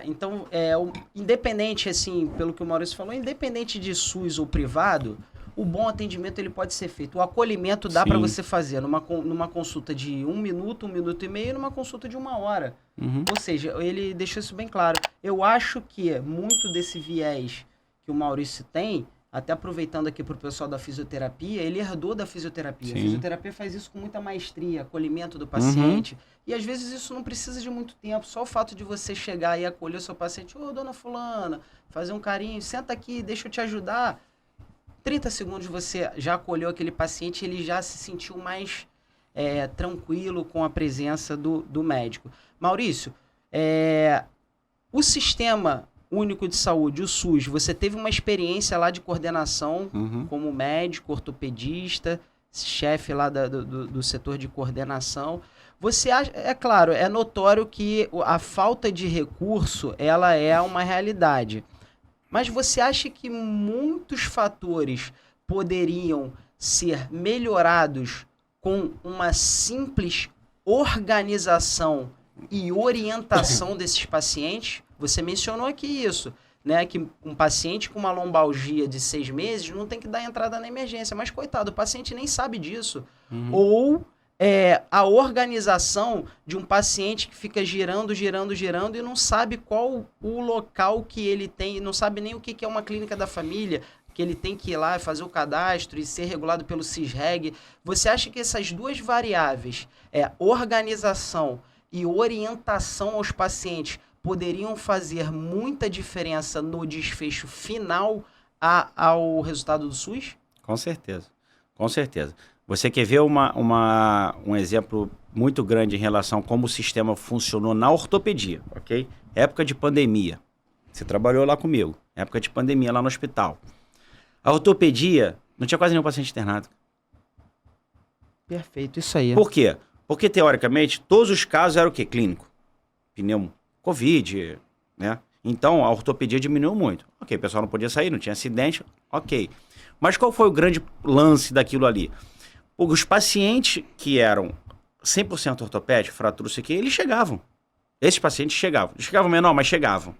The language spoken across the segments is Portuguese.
Então, independente, assim, pelo que o Maurício falou, independente de SUS ou privado, o bom atendimento ele pode ser feito. O acolhimento dá para você fazer numa consulta de 1 minuto, 1 minuto e meio, e numa consulta de 1 hora. Ou seja, ele deixou isso bem claro. Eu acho que muito desse viés que o Maurício tem, até aproveitando aqui para o pessoal da fisioterapia, ele herdou da fisioterapia. A fisioterapia faz isso com muita maestria, acolhimento do paciente. E às vezes isso não precisa de muito tempo. Só o fato de você chegar e acolher o seu paciente, ô, dona fulana, fazer um carinho, senta aqui, deixa eu te ajudar. 30 segundos você já acolheu aquele paciente, ele já se sentiu mais tranquilo com a presença do médico. Maurício, o Sistema Único de Saúde, o SUS, você teve uma experiência lá de coordenação como médico, ortopedista, chefe lá do setor de coordenação. Você acha, é claro, é notório que a falta de recurso, ela é uma realidade. Mas você acha que muitos fatores poderiam ser melhorados com uma simples organização e orientação desses pacientes? Você mencionou aqui isso, né? Que um paciente com uma lombalgia de 6 meses não tem que dar entrada na emergência. Mas, coitado, o paciente nem sabe disso. Ou a organização de um paciente que fica girando e não sabe qual o local que ele tem, não sabe nem o que é uma clínica da família, que ele tem que ir lá e fazer o cadastro e ser regulado pelo CISREG. Você acha que essas duas variáveis, organização e orientação aos pacientes, poderiam fazer muita diferença no desfecho final ao resultado do SUS? Com certeza, com certeza. Você quer ver um exemplo muito grande em relação a como o sistema funcionou na ortopedia, ok? Época de pandemia. Você trabalhou lá comigo. Época de pandemia lá no hospital. A ortopedia não tinha quase nenhum paciente internado. Perfeito, isso aí. Por quê? Porque, teoricamente, todos os casos eram o quê? Clínico. Pneumo, Covid, né? Então, a ortopedia diminuiu muito. Ok, o pessoal não podia sair, não tinha acidente, ok. Mas qual foi o grande lance daquilo ali? Os pacientes que eram 100% ortopédicos, fratura, isso aqui, eles chegavam. Esses pacientes chegavam. Chegavam menor, mas chegavam.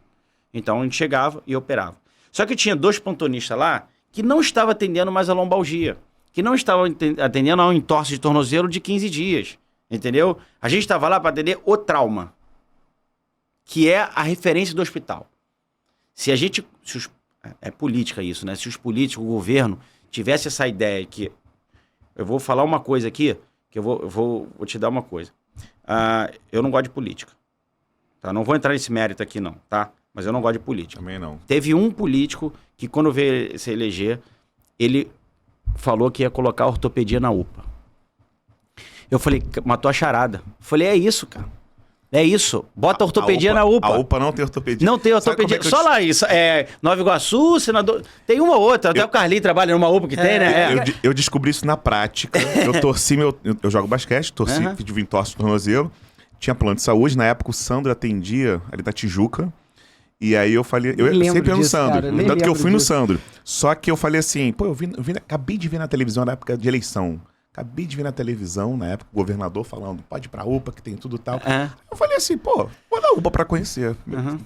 Então, a gente chegava e operava. Só que tinha 2 plantonistas lá que não estavam atendendo mais a lombalgia, que não estavam atendendo a um entorse de tornozelo de 15 dias. Entendeu? A gente estava lá para atender o trauma, que é a referência do hospital. É política isso, né? Se os políticos, o governo, tivesse essa ideia que... Eu vou falar uma coisa aqui, que eu vou te dar uma coisa. Eu não gosto de política. Tá? Não vou entrar nesse mérito aqui não, tá? Mas eu não gosto de política. Também não. Teve um político que, quando veio se eleger, ele falou que ia colocar a ortopedia na UPA. Eu falei, matou a charada. Eu falei, é isso, cara. É isso. Bota a ortopedia na UPA. A UPA não tem ortopedia. Não tem ortopedia. Só lá isso. Nova Iguaçu, Senador... Tem uma ou outra. Até o Carlinhos trabalha numa UPA que tem, né? Eu descobri isso na prática. Eu torci eu jogo basquete, tive entorse de tornozelo. Tinha plano de saúde. Na época o Sandro atendia ali na Tijuca. E aí eu falei... Eu sempre ia no Sandro. Tanto que eu fui no Sandro. Só que eu falei assim... Pô, acabei de ver na televisão na época de eleição. Acabei de ver na televisão, na época, o governador falando, pode ir pra UPA, que tem tudo e tal. Eu falei assim, pô, vou na UPA pra conhecer.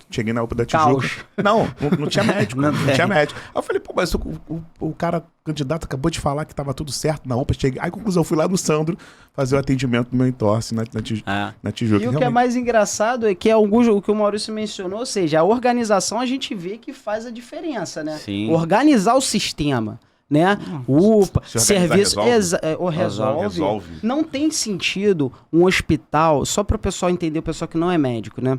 Cheguei na UPA da Tijuca. Não tinha médico. Não tinha médico. Aí eu falei, pô, mas o cara, candidato, acabou de falar que tava tudo certo na UPA. Cheguei. Aí, conclusão, eu fui lá no Sandro fazer o atendimento do meu entorse na Tijuca. E o que é mais engraçado é que é o que o Maurício mencionou, ou seja, a organização a gente vê que faz a diferença, né? Sim. Organizar o sistema. Né? UPA, serviço resolve. Não tem sentido um hospital, só para o pessoal entender, o pessoal que não é médico, né?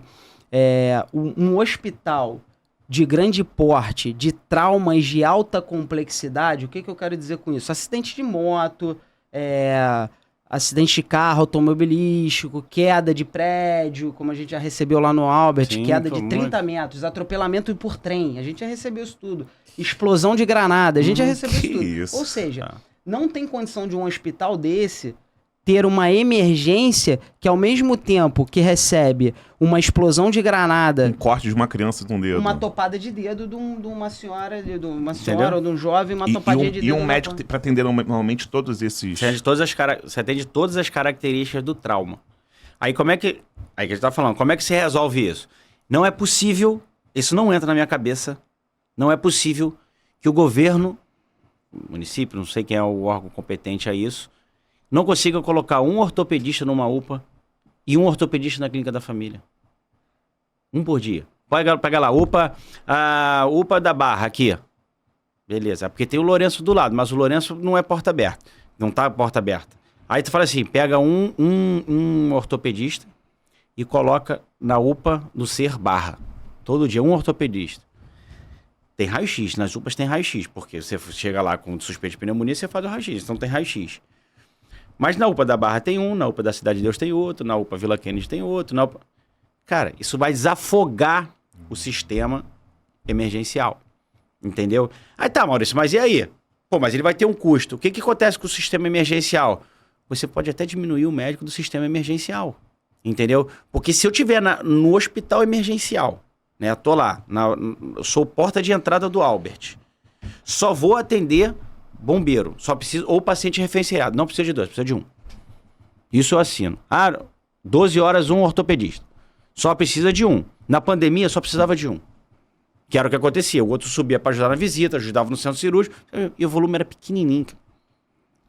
Um hospital de grande porte, de traumas de alta complexidade, o que eu quero dizer com isso? Acidente de moto, acidente de carro automobilístico, queda de prédio, como a gente já recebeu lá no Albert, queda de 30 metros, atropelamento por trem, a gente já recebeu isso tudo. Explosão de granada, a gente já recebeu isso tudo. Isso? Ou seja, não tem condição de um hospital desse ter uma emergência que, ao mesmo tempo que recebe uma explosão de granada... Um corte de uma criança de um dedo. Uma topada de dedo de uma senhora ou de um jovem, uma topadinha de dedo. E um médico para atender normalmente todos esses... Você atende todas as características do trauma. Aí como é que... Aí que a gente tá falando, como é que se resolve isso? Não é possível, isso não entra na minha cabeça, não é possível que o governo, o município, não sei quem é o órgão competente a isso, não consiga colocar um ortopedista numa UPA e um ortopedista na clínica da família. Um por dia. Pega lá, a UPA da Barra aqui. Beleza, porque tem o Lourenço do lado, mas o Lourenço não é porta aberta. Não tá porta aberta. Aí tu fala assim, pega um ortopedista e coloca na UPA do Ser Barra. Todo dia, um ortopedista. Tem raio-x, nas UPAs tem raio-x, porque você chega lá com suspeita de pneumonia, você faz o raio-x, então tem raio-x. Mas na UPA da Barra tem um, na UPA da Cidade de Deus tem outro, na UPA Vila Kennedy tem outro. Na UPA... Cara, isso vai desafogar o sistema emergencial. Entendeu? Aí tá, Maurício, mas e aí? Pô, mas ele vai ter um custo. O que acontece com o sistema emergencial? Você pode até diminuir o médico do sistema emergencial. Entendeu? Porque se eu tiver no hospital emergencial, né? Eu tô lá, eu sou porta de entrada do Albert. Só vou atender bombeiro. Só preciso, ou paciente referenciado. Não precisa de 2, precisa de 1. Isso eu assino. 12 horas, um ortopedista. Só precisa de 1. Na pandemia, só precisava de 1. Que era o que acontecia. O outro subia para ajudar na visita, ajudava no centro cirúrgico, e o volume era pequenininho.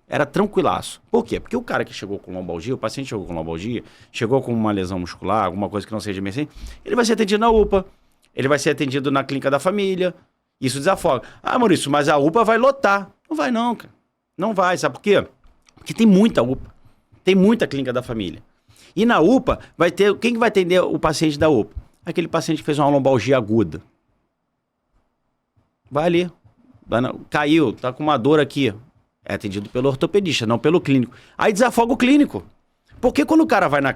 Era tranquilaço. Por quê? Porque o cara que chegou com lombalgia, o paciente chegou com lombalgia, chegou com uma lesão muscular, alguma coisa que não seja emergência, ele vai ser atendido na UPA, ele vai ser atendido na clínica da família. Isso desafoga. Maurício, mas a UPA vai lotar. Não vai não, cara. Não vai, sabe por quê? Porque tem muita UPA. Tem muita clínica da família. E na UPA, vai ter... Quem que vai atender o paciente da UPA? Aquele paciente que fez uma lombalgia aguda. Vai ali. Caiu, tá com uma dor aqui. É atendido pelo ortopedista, não pelo clínico. Aí desafoga o clínico. Porque quando o cara vai na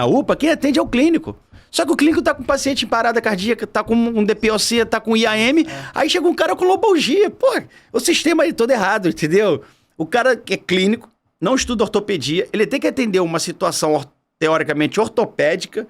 UPA, quem atende é o clínico. Só que o clínico tá com paciente em parada cardíaca, tá com um DPOC, tá com IAM, aí chega um cara com lombalgia. Pô, o sistema aí todo errado, entendeu? O cara que é clínico, não estuda ortopedia, ele tem que atender uma situação teoricamente ortopédica,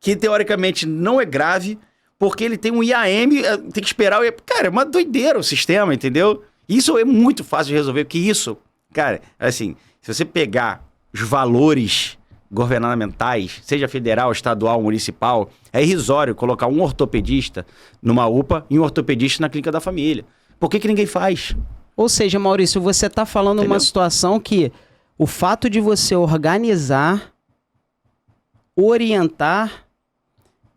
que teoricamente não é grave, porque ele tem um IAM, tem que esperar... Cara, é uma doideira o sistema, entendeu? Isso é muito fácil de resolver, porque isso, cara, assim, se você pegar os valores governamentais, seja federal, estadual, municipal, é irrisório colocar um ortopedista numa UPA e um ortopedista na clínica da família. Por que ninguém faz? Ou seja, Maurício, você está falando uma situação que o fato de você organizar, orientar,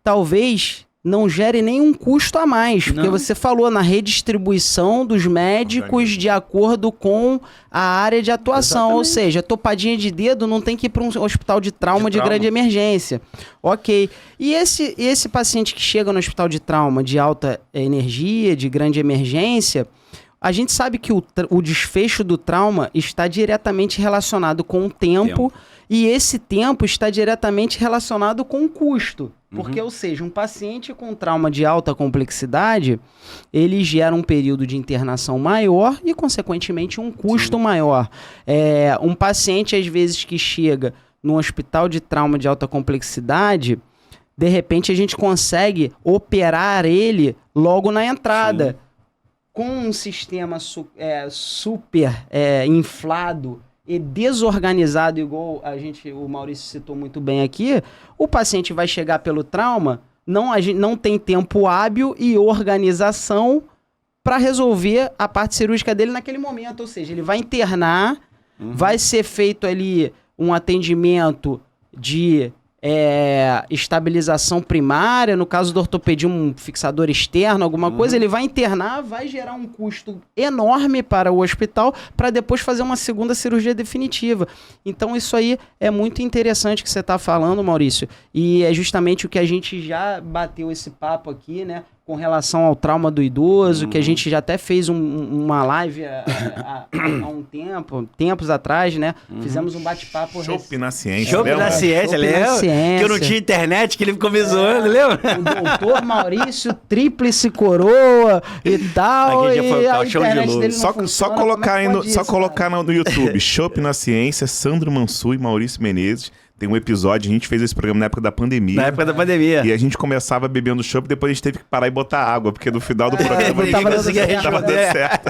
talvez não gere nenhum custo a mais. Porque você falou na redistribuição dos médicos de acordo com a área de atuação. Exatamente. Ou seja, topadinha de dedo não tem que ir para um hospital de trauma de grande emergência. Ok. E esse paciente que chega no hospital de trauma de alta energia, de grande emergência... A gente sabe que o desfecho do trauma está diretamente relacionado com o tempo. E esse tempo está diretamente relacionado com o custo. Porque, ou seja, um paciente com trauma de alta complexidade, ele gera um período de internação maior e, consequentemente, um custo maior. Um paciente, às vezes, que chega no hospital de trauma de alta complexidade, de repente a gente consegue operar ele logo na entrada. Sim. Com um sistema super inflado e desorganizado, igual o Maurício citou muito bem aqui, o paciente vai chegar pelo trauma, a gente não tem tempo hábil e organização para resolver a parte cirúrgica dele naquele momento. Ou seja, ele vai internar, vai ser feito ali um atendimento de... estabilização primária, no caso da ortopedia, um fixador externo, alguma coisa, ele vai internar, vai gerar um custo enorme para o hospital, para depois fazer uma segunda cirurgia definitiva. Então isso aí é muito interessante que você está falando, Maurício, e é justamente o que a gente já bateu esse papo aqui, né, com relação ao trauma do idoso, que a gente já até fez uma live há tempos atrás, né? Fizemos um bate-papo... Chopp na ciência, Chopp na ciência, lembra? Que eu não tinha internet, que ele ficou me zoando, lembra? O doutor Maurício, tríplice coroa e tal, aqui já foi a internet dele não só colocar no YouTube, Chopp na ciência, Sandro Mansu e Maurício Menezes. Tem um episódio, a gente fez esse programa na época da pandemia. Na época da pandemia. E a gente começava bebendo chopp, depois a gente teve que parar e botar água, porque no final do programa tava dando certo.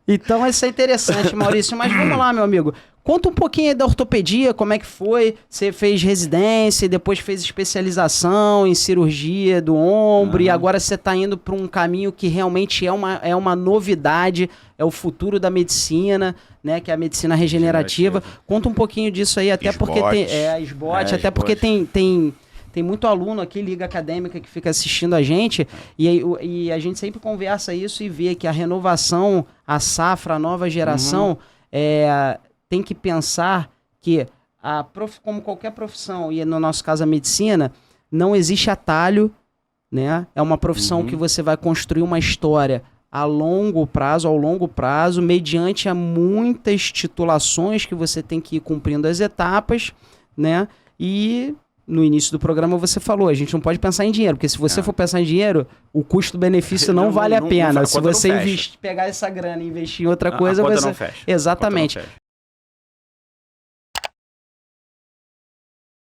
Então isso é interessante, Maurício. Mas vamos lá, meu amigo. Conta um pouquinho aí da ortopedia, como é que foi? Você fez residência e depois fez especialização em cirurgia do ombro e agora você está indo para um caminho que realmente é uma novidade, é o futuro da medicina, né? Que é a medicina regenerativa. Conta um pouquinho disso aí, até porque tem... até porque tem muito aluno aqui, Liga Acadêmica, que fica assistindo a gente, e a gente sempre conversa isso e vê que a renovação, a safra, a nova geração, tem que pensar que, como qualquer profissão, e no nosso caso a medicina, não existe atalho, né? É uma profissão que você vai construir uma história ao longo prazo, mediante a muitas titulações que você tem que ir cumprindo as etapas, né? E no início do programa você falou, a gente não pode pensar em dinheiro, porque se você for pensar em dinheiro, o custo-benefício não vale a pena. Se você pegar essa grana e investir em outra coisa, a conta você... não fecha. Exatamente.